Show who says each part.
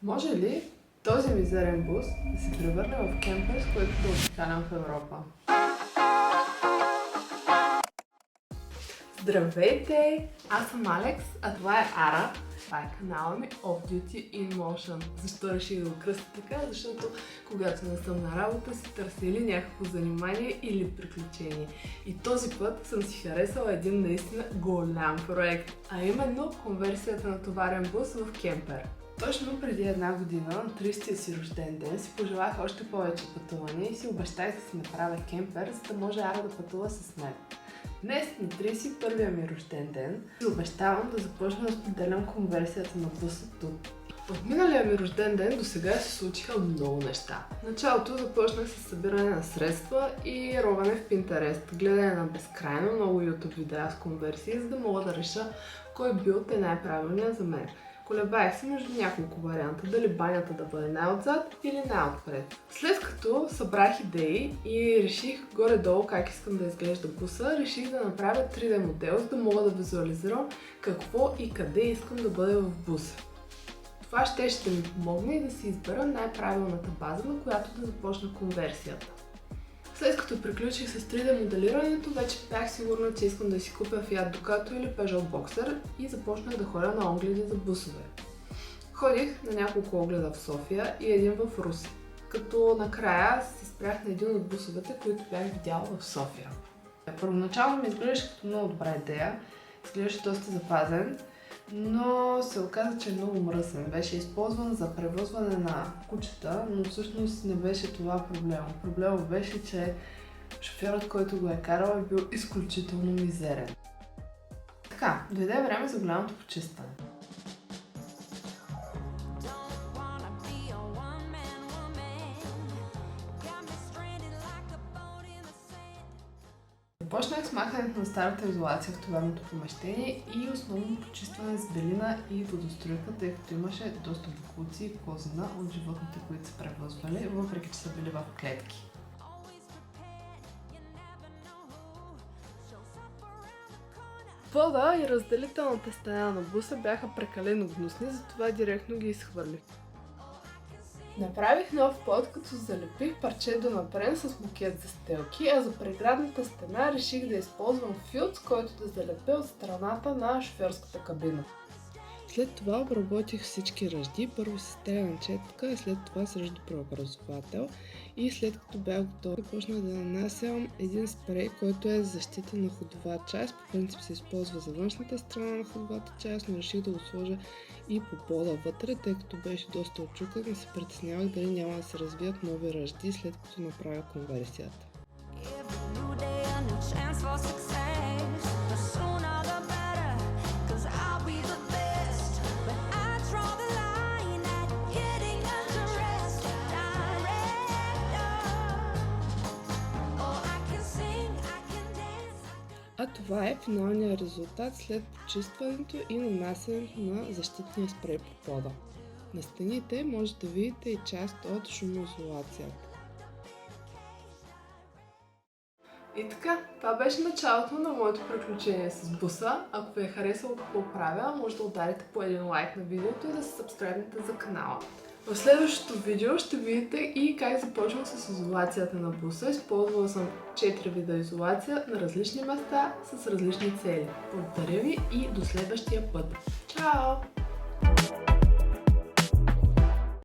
Speaker 1: Може ли този мизерен бус да се превърне в кемпер, с който да обикалям в Европа? Здравейте! Аз съм Алекс, а това е Ара. Това е канала ми Off Duty in Motion. Защо реших да го кръста така? Защото когато не съм на работа, си търся или някакво занимание или приключение. И този път съм си харесала един наистина голям проект, а именно конверсията на товарен бус в кемпер. Точно преди една година, на 30-тия си рожден ден, си пожелах още повече пътувания и си обещах да си направя кемпер, за да може Ара да пътува с мен. Днес, на 31-я ми рожден ден, си обещавам да започна да споделям конверсията на буса тут. От миналия ми рожден ден до сега се случиха много неща. В началото започнах с събиране на средства и ровене в Pinterest, гледане на безкрайно много YouTube видеа с конверсии, за да мога да реша кой билд е най-правилният за мен. Колебаех се между няколко варианта, дали банята да бъде най-отзад или най-отпред. След като събрах идеи и реших горе-долу как искам да изглежда буса, реших да направя 3D модел, за да мога да визуализирам какво и къде искам да бъде в буса. Това ще ми помогне и да си избера най-правилната база, на която да започна конверсията. След като приключих с 3D моделирането, вече бях сигурна, че искам да си купя Fiat Ducato или Peugeot Boxer и започнах да ходя на огледи за бусове. Ходих на няколко огледа в София и един в Русе, като накрая се спрях на един от бусовете, които бях видяла в София. Първоначално ми изглеждаше като много добра идея, изглеждаше доста запазен, но се оказа, че е много мръсен. Беше използван за превозване на кучета, но всъщност не беше това проблема. Проблемът беше, че шофьорът, който го е карал, е бил изключително мизерен. Така, дойде време за голямото почистване. Започнах с махането на старата изолация в товарното помещение и основно почистване с белина и водостройка, тъй като имаше доста боклуци и козина от животните, които са превъзвали, въпреки че са били в клетки. Пода и разделителната стена на буса бяха прекалено гнусни, затова директно ги изхвърлих. Направих нов под, като залепих парче до напрен с мокет за стелки, а за преградната стена реших да използвам филц, който да залепя от страната на шофьорската кабина. След това обработих всички ръжди, първо с стеглена четка, и след това с ръждопреобразовател. И след като бях готов, започнах да нанасям един спрей, който е защита на ходова част. По принцип се използва за външната страна на ходовата част, но реших да го сложа и по пода вътре, тъй като беше доста отчукан и се притеснявах дали няма да се развият нови ръжди, след като направя конверсията. А това е финалният резултат след почистването и нанасянето на защитния спрей по пода. На стените може да видите и част от шумоизолацията. И така, това беше началото на моето приключение с буса. Ако ви е харесало какво правя, може да ударите по един лайк на видеото и да се сабскрайбнете за канала. В следващото видео ще видите и как започвам с изолацията на буса. Използвала съм 4 вида изолация на различни места с различни цели. Благодаря ви и до следващия път. Чао!